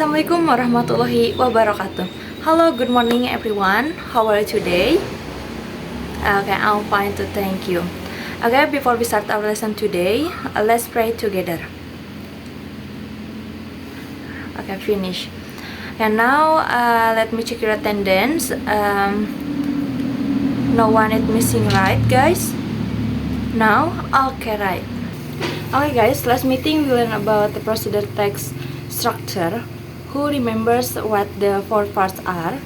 Assalamualaikum warahmatullahi wabarakatuh. Hello, good morning everyone. How are you today? Okay, I'm fine too, thank you. Okay, before we start our lesson today, let's pray together. Okay, finish. And now, let me check your attendance. No one is missing, right, guys? No? Okay, right. Okay, guys, last meeting we learned about the procedure text structure. Who remembers what the four parts are?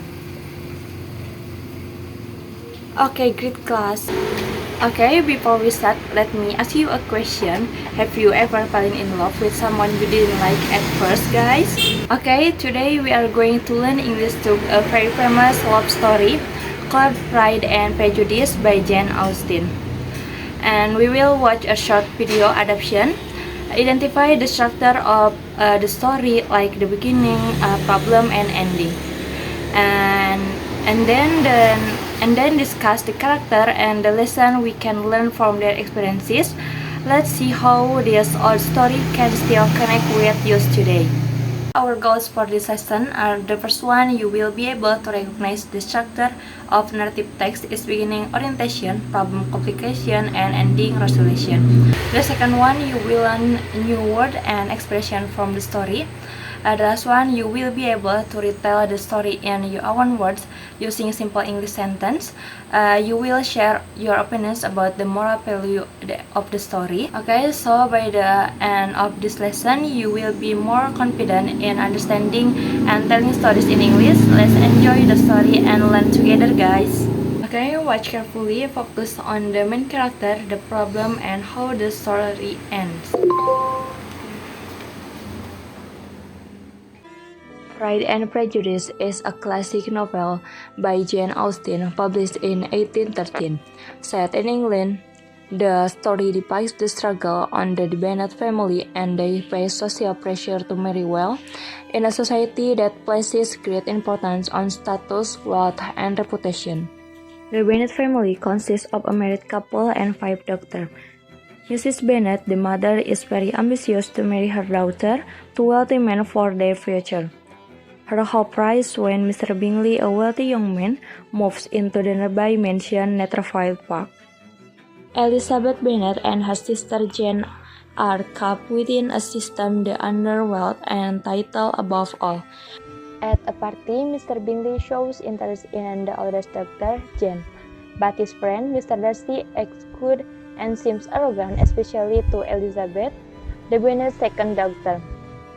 Okay, great class. Okay, before we start, let me ask you a question. Have you ever fallen in love with someone you didn't like at first, guys? Okay, today we are going to learn English to a very famous love story called Pride and Prejudice by Jane Austen. And we will watch a short video adaptation, identify the structure of the story, like the beginning, problem, and ending, and then discuss the character and the lesson we can learn from their experiences. Let's see how this old story can still connect with you today. Our goals for this lesson are: the first one, you will be able to recognize the structure of narrative text is beginning orientation, problem complication, and ending resolution. The second one, you will learn new word and expression from the story. The last one, you will be able to retell the story in your own words using simple English sentence. You will share your opinions about the moral value of the story. Okay, so by the end of this lesson, you will be more confident in understanding and telling stories in English. Let's enjoy the story and learn together, guys. Okay, watch carefully, focus on the main character, the problem, and how the story ends. Pride and Prejudice is a classic novel by Jane Austen, published in 1813. Set in England, the story depicts the struggle on the Bennet family and they face social pressure to marry well in a society that places great importance on status, wealth, and reputation. The Bennet family consists of a married couple and 5 daughters. Mrs. Bennet, the mother, is very ambitious to marry her daughter to wealthy men for their future. Her hope rises when Mr. Bingley, a wealthy young man, moves into the nearby mansion Netherfield Park. Elizabeth Bennet and her sister Jane are kept within a system that honors wealth and title above all. At a party, Mr. Bingley shows interest in the oldest daughter, Jane, but his friend, Mr. Darcy, acts good and seems arrogant, especially to Elizabeth, the Bennet's second daughter.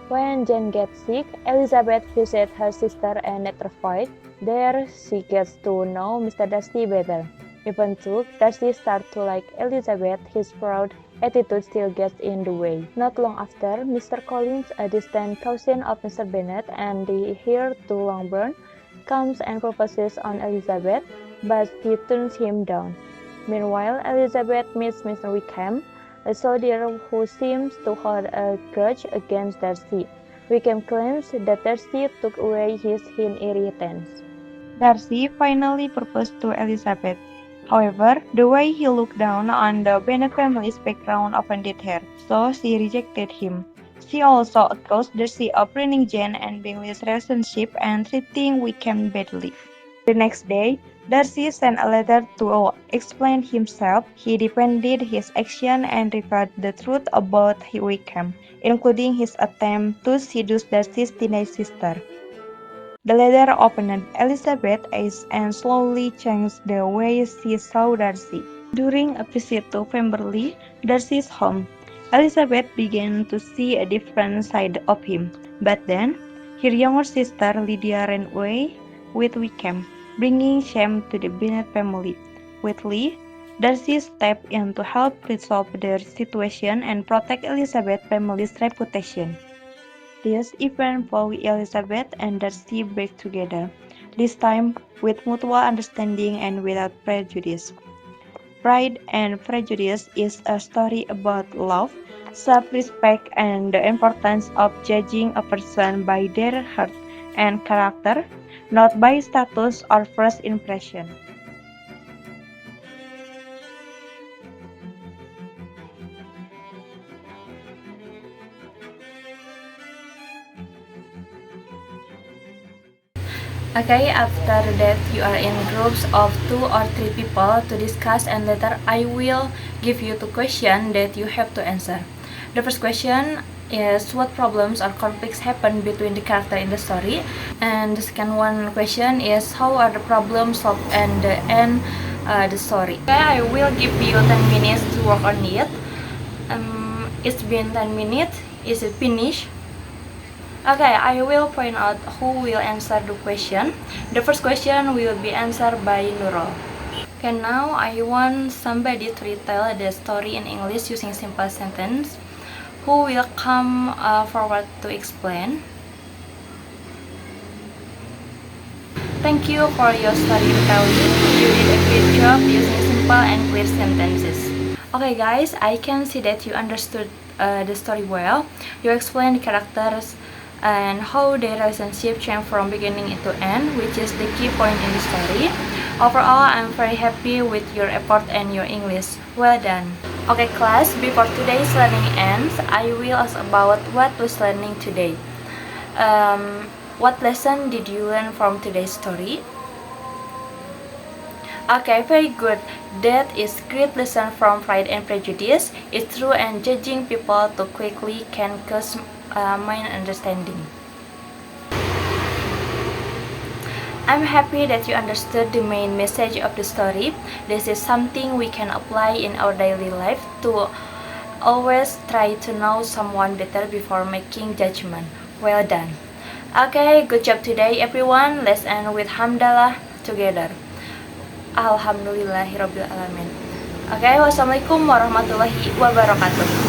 When Jane gets sick, Elizabeth visits her sister at Netherfield. There, she gets to know Mr. Darcy better. Even though Darcy starts to like Elizabeth, his proud attitude still gets in the way. Not long after, Mr. Collins, a distant cousin of Mr. Bennet and the heir to Longbourn, comes and proposes on Elizabeth, but he turns him down. Meanwhile, Elizabeth meets Mr. Wickham, a soldier who seems to hold a grudge against Darcy. Wickham claims that Darcy took away his inheritance. Darcy finally proposed to Elizabeth. However, the way he looked down on the Bennet family's background offended her, so she rejected him. She also accused Darcy of ruining Jane and Bingley's relationship and treating Wickham badly. The next day, Darcy sent a letter to explain himself. He defended his action and revealed the truth about Wickham, including his attempt to seduce Darcy's teenage sister. The letter opened Elizabeth's eyes and slowly changed the way she saw Darcy. During a visit to Pemberley, Darcy's home, Elizabeth began to see a different side of him. But then, her younger sister Lydia ran away with Wickham, bringing shame to the Bennet family. Quickly, Darcy stepped in to help resolve the situation and protect Elizabeth's family's reputation. This event brought Elizabeth and Darcy back together, this time with mutual understanding and without prejudice. Pride and Prejudice is a story about love, self-respect, and the importance of judging a person by their heart and character, not by status or first impression. Okay, after that you are in groups of 2 or 3 people to discuss, and later I will give you 2 questions that you have to answer. The first question is what problems or conflicts happen between the character in the story, and the second one question is how are the problems solved and end the story. Okay, I will give you 10 minutes to work on it. It's been 10 minutes. Is it finished? Okay, I will point out who will answer the question. The first question will be answered by Nurul. Okay, now I want somebody to retell the story in English using simple sentence. Who will come forward to explain? Thank you for your story retelling. You did a great job using simple and clear sentences. Okay guys, I can see that you understood the story well. You explained the characters and how their relationship changed from beginning to end, which is the key point in the story. Overall, I'm very happy with your effort and your English. Well done. Okay class, before today's learning ends, I will ask about what was learning today. What lesson did you learn from today's story? Okay, very good. That is great lesson from Pride and Prejudice. It's true, and judging people too quickly can cause misunderstanding. I'm happy that you understood the main message of the story. This is something we can apply in our daily life to always try to know someone better before making judgment. Well done. Okay, good job today everyone. Let's end with Hamdalah together. Alhamdulillahirabbil alamin. Okay, wassalamualaikum warahmatullahi wabarakatuh.